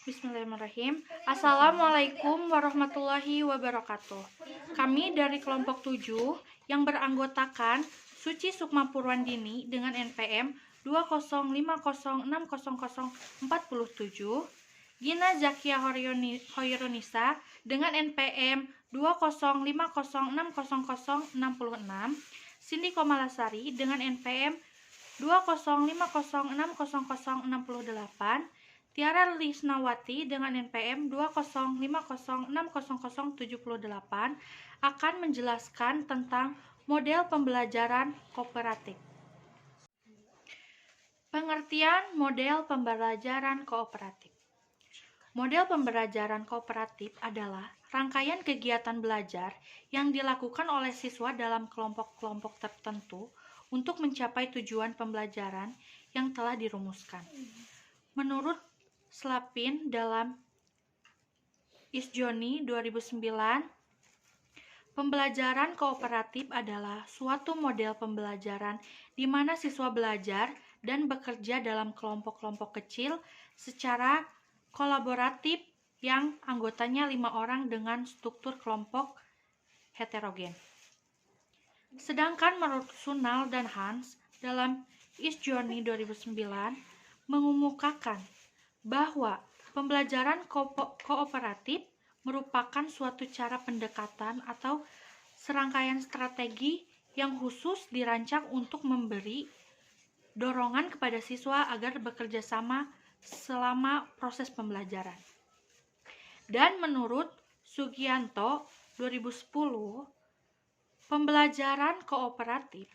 Bismillahirrahmanirrahim. Assalamualaikum warahmatullahi wabarakatuh. Kami dari kelompok 7 yang beranggotakan Suci Sukma Purwandini dengan NPM 205060047, Gina Zakia Hoyrunisa dengan NPM 205060066, Cindy Komalasari dengan NPM 205060068, Tiara Lisnawati dengan NPM 205060078 akan menjelaskan tentang model pembelajaran kooperatif. Pengertian model pembelajaran kooperatif. Model pembelajaran kooperatif adalah rangkaian kegiatan belajar yang dilakukan oleh siswa dalam kelompok-kelompok tertentu untuk mencapai tujuan pembelajaran yang telah dirumuskan. Menurut Slapin dalam Isjoni 2009, pembelajaran kooperatif adalah suatu model pembelajaran di mana siswa belajar dan bekerja dalam kelompok-kelompok kecil secara kolaboratif yang anggotanya 5 orang dengan struktur kelompok heterogen. Sedangkan menurut Sunal dan Hans dalam Isjoni 2009 mengemukakan bahwa pembelajaran kooperatif merupakan suatu cara pendekatan atau serangkaian strategi yang khusus dirancang untuk memberi dorongan kepada siswa agar bekerja sama selama proses pembelajaran. Dan menurut Sugianto 2010, pembelajaran kooperatif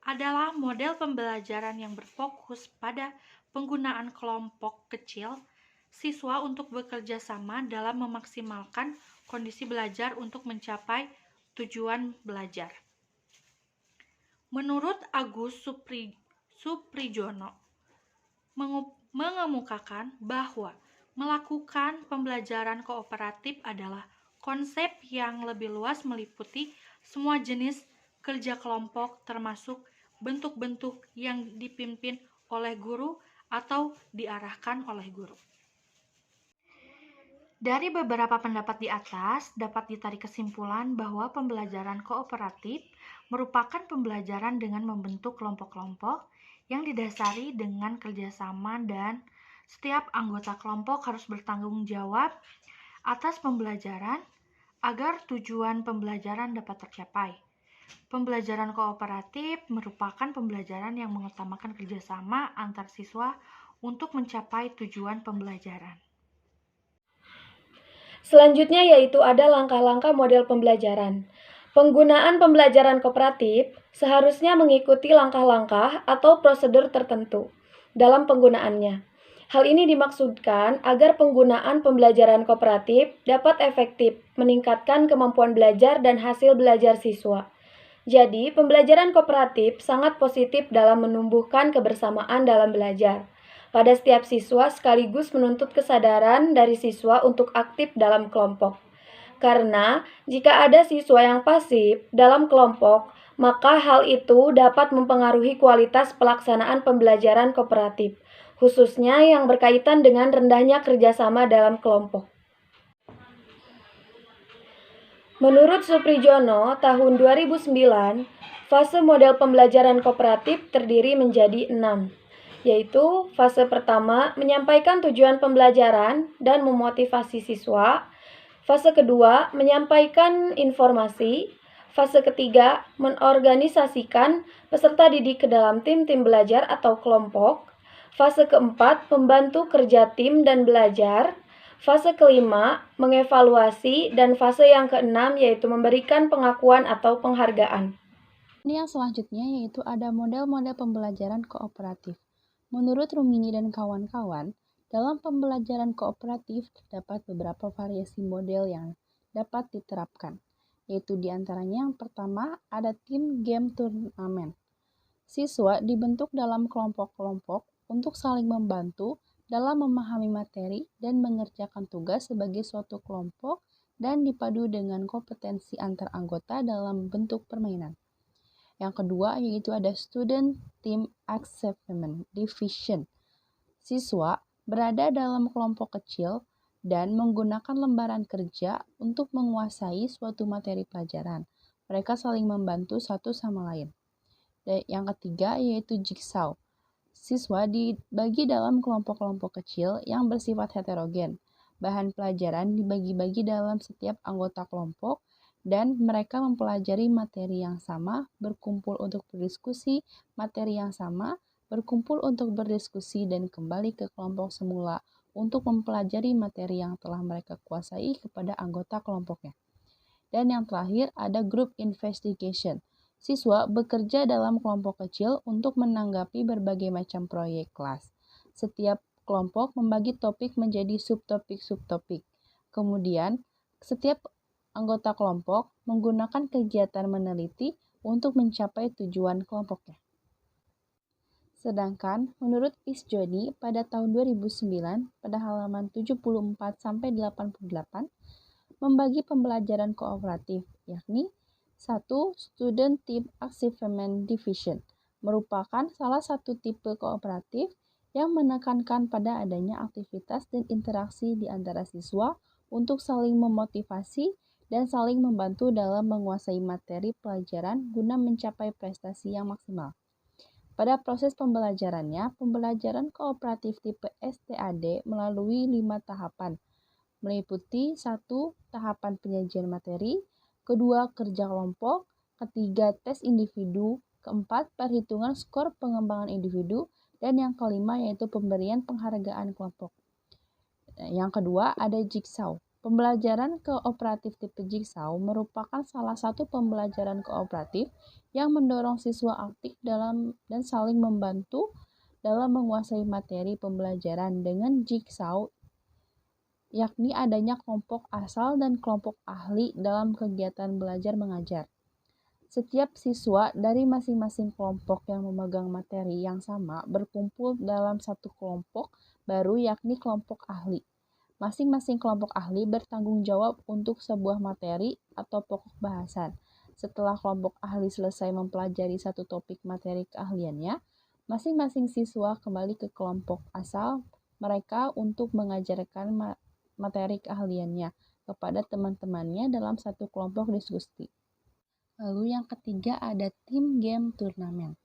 adalah model pembelajaran yang berfokus pada penggunaan kelompok kecil siswa untuk bekerja sama dalam memaksimalkan kondisi belajar untuk mencapai tujuan belajar. Menurut Agus Suprijono, mengemukakan bahwa melakukan pembelajaran kooperatif adalah konsep yang lebih luas meliputi semua jenis kerja kelompok termasuk bentuk-bentuk yang dipimpin oleh guru atau diarahkan oleh guru. Dari beberapa pendapat di atas, dapat ditarik kesimpulan bahwa pembelajaran kooperatif merupakan pembelajaran dengan membentuk kelompok-kelompok yang didasari dengan kerjasama dan setiap anggota kelompok harus bertanggung jawab atas pembelajaran agar tujuan pembelajaran dapat tercapai. Pembelajaran kooperatif merupakan pembelajaran yang mengutamakan kerjasama antar siswa untuk mencapai tujuan pembelajaran. Selanjutnya yaitu ada langkah-langkah model pembelajaran. Penggunaan pembelajaran kooperatif seharusnya mengikuti langkah-langkah atau prosedur tertentu dalam penggunaannya. Hal ini dimaksudkan agar penggunaan pembelajaran kooperatif dapat efektif, meningkatkan kemampuan belajar dan hasil belajar siswa. Jadi, pembelajaran kooperatif sangat positif dalam menumbuhkan kebersamaan dalam belajar pada setiap siswa sekaligus menuntut kesadaran dari siswa untuk aktif dalam kelompok. Karena jika ada siswa yang pasif dalam kelompok, maka hal itu dapat mempengaruhi kualitas pelaksanaan pembelajaran kooperatif, khususnya yang berkaitan dengan rendahnya kerjasama dalam kelompok. Menurut Suprijono, tahun 2009, fase model pembelajaran kooperatif terdiri menjadi 6, yaitu fase pertama menyampaikan tujuan pembelajaran dan memotivasi siswa, fase kedua menyampaikan informasi, fase ketiga menorganisasikan peserta didik ke dalam tim-tim belajar atau kelompok, fase keempat membantu kerja tim dan belajar, fase kelima mengevaluasi, dan fase yang keenam yaitu memberikan pengakuan atau penghargaan. Ini yang selanjutnya yaitu ada model-model pembelajaran kooperatif. Menurut Rumini dan kawan-kawan, dalam pembelajaran kooperatif terdapat beberapa variasi model yang dapat diterapkan, yaitu diantaranya yang pertama ada tim game turnamen. Siswa dibentuk dalam kelompok-kelompok untuk saling membantu dalam memahami materi dan mengerjakan tugas sebagai suatu kelompok dan dipadu dengan kompetensi antar anggota dalam bentuk permainan. Yang kedua yaitu ada student team achievement division. Siswa berada dalam kelompok kecil dan menggunakan lembaran kerja untuk menguasai suatu materi pelajaran. Mereka saling membantu satu sama lain. Dan yang ketiga yaitu jigsaw. Siswa dibagi dalam kelompok-kelompok kecil yang bersifat heterogen. Bahan pelajaran dibagi-bagi dalam setiap anggota kelompok dan mereka mempelajari materi yang sama, berkumpul untuk berdiskusi, materi yang sama, berkumpul untuk berdiskusi dan kembali ke kelompok semula untuk mempelajari materi yang telah mereka kuasai kepada anggota kelompoknya. Dan yang terakhir ada group investigation. Siswa bekerja dalam kelompok kecil untuk menanggapi berbagai macam proyek kelas. Setiap kelompok membagi topik menjadi subtopik-subtopik. Kemudian, setiap anggota kelompok menggunakan kegiatan meneliti untuk mencapai tujuan kelompoknya. Sedangkan menurut Isjoni pada tahun 2009 pada halaman 74-88 membagi pembelajaran kooperatif, yakni 1. Student Team Achievement Division merupakan salah satu tipe kooperatif yang menekankan pada adanya aktivitas dan interaksi di antara siswa untuk saling memotivasi dan saling membantu dalam menguasai materi pelajaran guna mencapai prestasi yang maksimal. Pada proses pembelajarannya, pembelajaran kooperatif tipe STAD melalui 5 tahapan, meliputi 1. Tahapan penyajian materi, 2. Kerja kelompok, 3. Tes individu, 4. Perhitungan skor pengembangan individu, dan yang kelima yaitu pemberian penghargaan kelompok. Yang kedua ada jigsaw. Pembelajaran kooperatif tipe jigsaw merupakan salah satu pembelajaran kooperatif yang mendorong siswa aktif dalam dan saling membantu dalam menguasai materi pembelajaran dengan jigsaw, yakni adanya kelompok asal dan kelompok ahli dalam kegiatan belajar mengajar. Setiap siswa dari masing-masing kelompok yang memegang materi yang sama berkumpul dalam satu kelompok baru yakni kelompok ahli. Masing-masing kelompok ahli bertanggung jawab untuk sebuah materi atau pokok bahasan. Setelah kelompok ahli selesai mempelajari satu topik materi keahliannya, masing-masing siswa kembali ke kelompok asal mereka untuk mengajarkan materi keahliannya kepada teman-temannya dalam satu kelompok diskusi. Lalu yang ketiga ada team game turnamen.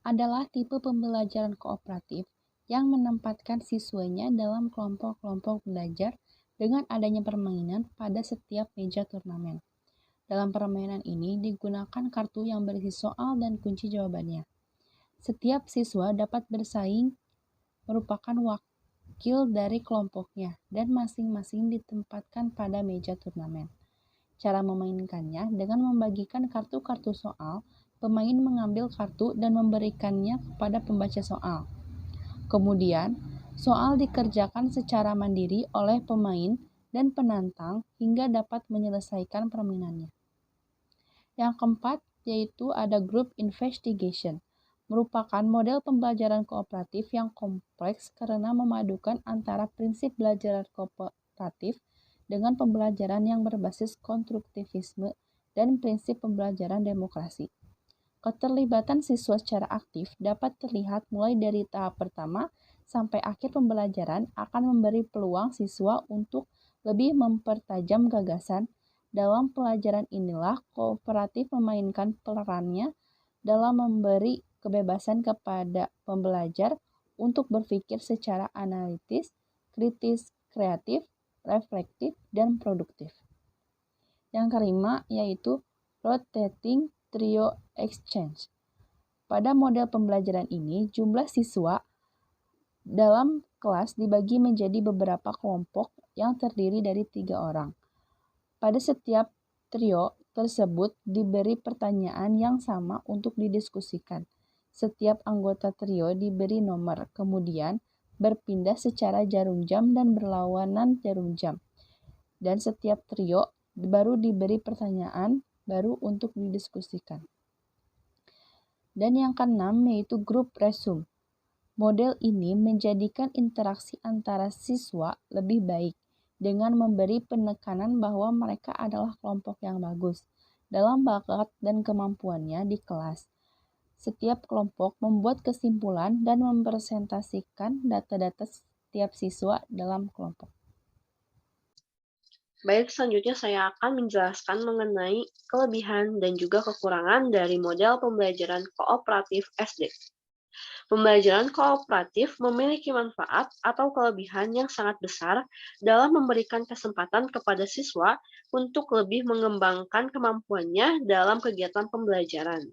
Adalah tipe pembelajaran kooperatif yang menempatkan siswanya dalam kelompok-kelompok belajar dengan adanya permainan pada setiap meja turnamen. Dalam permainan ini digunakan kartu yang berisi soal dan kunci jawabannya. Setiap siswa dapat bersaing merupakan wakil dari kelompoknya dan masing-masing ditempatkan pada meja turnamen. Cara memainkannya dengan membagikan kartu-kartu soal, pemain mengambil kartu dan memberikannya kepada pembaca soal. Kemudian, soal dikerjakan secara mandiri oleh pemain dan penantang hingga dapat menyelesaikan permainannya. Yang keempat, yaitu ada group investigation, merupakan model pembelajaran kooperatif yang kompleks karena memadukan antara prinsip belajar kooperatif dengan pembelajaran yang berbasis konstruktivisme dan prinsip pembelajaran demokrasi. Keterlibatan siswa secara aktif dapat terlihat mulai dari tahap pertama sampai akhir pembelajaran akan memberi peluang siswa untuk lebih mempertajam gagasan. Dalam pelajaran inilah kooperatif memainkan perannya dalam memberi kebebasan kepada pembelajar untuk berpikir secara analitis, kritis, kreatif, reflektif, dan produktif. Yang kelima yaitu rotating trio exchange. Pada model pembelajaran ini, jumlah siswa dalam kelas dibagi menjadi beberapa kelompok yang terdiri dari 3 orang. Pada setiap trio tersebut diberi pertanyaan yang sama untuk didiskusikan. Setiap anggota trio diberi nomor, kemudian berpindah secara jarum jam dan berlawanan jarum jam. Dan setiap trio baru diberi pertanyaan baru untuk didiskusikan. Dan yang keenam yaitu group resume. Model ini menjadikan interaksi antara siswa lebih baik dengan memberi penekanan bahwa mereka adalah kelompok yang bagus dalam bakat dan kemampuannya di kelas. Setiap kelompok membuat kesimpulan dan mempresentasikan data-data setiap siswa dalam kelompok. Baik, selanjutnya saya akan menjelaskan mengenai kelebihan dan juga kekurangan dari model pembelajaran kooperatif SD. Pembelajaran kooperatif memiliki manfaat atau kelebihan yang sangat besar dalam memberikan kesempatan kepada siswa untuk lebih mengembangkan kemampuannya dalam kegiatan pembelajaran.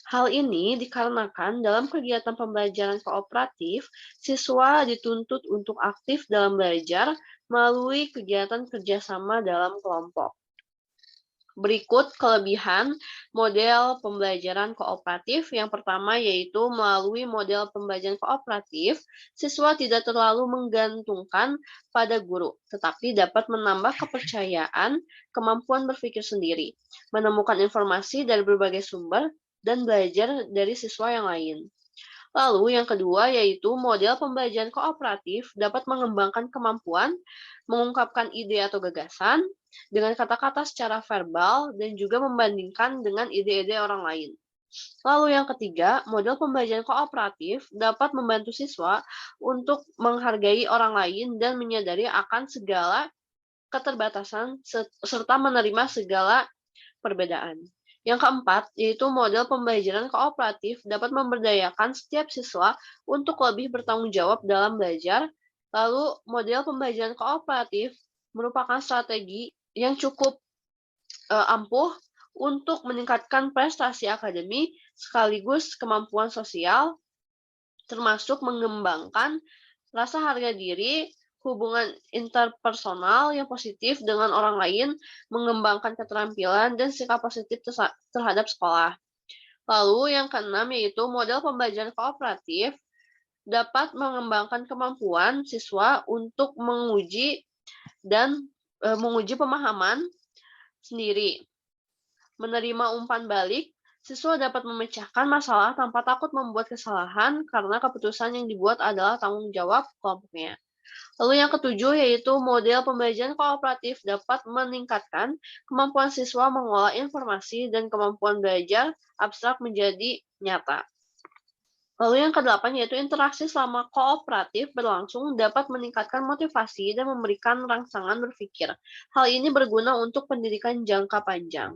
Hal ini dikarenakan dalam kegiatan pembelajaran kooperatif, siswa dituntut untuk aktif dalam belajar melalui kegiatan kerjasama dalam kelompok. Berikut kelebihan model pembelajaran kooperatif. Yang pertama yaitu melalui model pembelajaran kooperatif, siswa tidak terlalu menggantungkan pada guru, tetapi dapat menambah kepercayaan, kemampuan berpikir sendiri, menemukan informasi dari berbagai sumber, dan belajar dari siswa yang lain. Lalu yang kedua yaitu model pembelajaran kooperatif dapat mengembangkan kemampuan mengungkapkan ide atau gagasan dengan kata-kata secara verbal dan juga membandingkan dengan ide-ide orang lain. Lalu yang ketiga, model pembelajaran kooperatif dapat membantu siswa untuk menghargai orang lain dan menyadari akan segala keterbatasan serta menerima segala perbedaan. Yang keempat, yaitu model pembelajaran kooperatif dapat memberdayakan setiap siswa untuk lebih bertanggung jawab dalam belajar. Lalu, model pembelajaran kooperatif merupakan strategi yang cukup ampuh untuk meningkatkan prestasi akademik sekaligus kemampuan sosial, termasuk mengembangkan rasa harga diri, hubungan interpersonal yang positif dengan orang lain, mengembangkan keterampilan dan sikap positif terhadap sekolah. Lalu yang keenam yaitu model pembelajaran kooperatif dapat mengembangkan kemampuan siswa untuk menguji pemahaman sendiri. Menerima umpan balik, siswa dapat memecahkan masalah tanpa takut membuat kesalahan karena keputusan yang dibuat adalah tanggung jawab kelompoknya. Lalu yang ketujuh yaitu model pembelajaran kooperatif dapat meningkatkan kemampuan siswa mengolah informasi dan kemampuan belajar abstrak menjadi nyata. Lalu yang kedelapan yaitu interaksi selama kooperatif berlangsung dapat meningkatkan motivasi dan memberikan rangsangan berpikir. Hal ini berguna untuk pendidikan jangka panjang.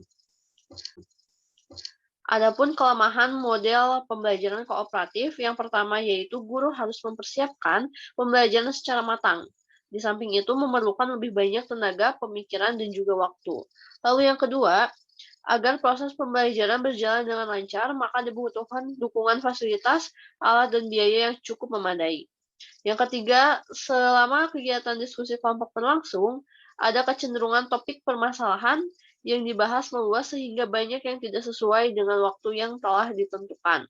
Adapun kelemahan model pembelajaran kooperatif, yang pertama yaitu guru harus mempersiapkan pembelajaran secara matang. Di samping itu memerlukan lebih banyak tenaga, pemikiran, dan juga waktu. Lalu yang kedua, agar proses pembelajaran berjalan dengan lancar, maka dibutuhkan dukungan fasilitas, alat, dan biaya yang cukup memadai. Yang ketiga, selama kegiatan diskusi kelompok berlangsung, ada kecenderungan topik permasalahan yang dibahas meluas sehingga banyak yang tidak sesuai dengan waktu yang telah ditentukan.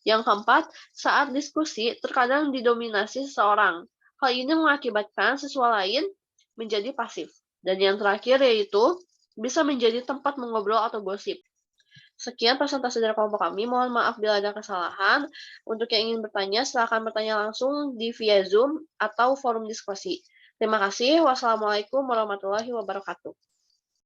Yang keempat, saat diskusi terkadang didominasi seseorang. Hal ini mengakibatkan siswa lain menjadi pasif. Dan yang terakhir yaitu bisa menjadi tempat mengobrol atau gosip. Sekian presentasi dari kelompok kami. Mohon maaf bila ada kesalahan. Untuk yang ingin bertanya, silakan bertanya langsung di via Zoom atau forum diskusi. Terima kasih. Wassalamualaikum warahmatullahi wabarakatuh.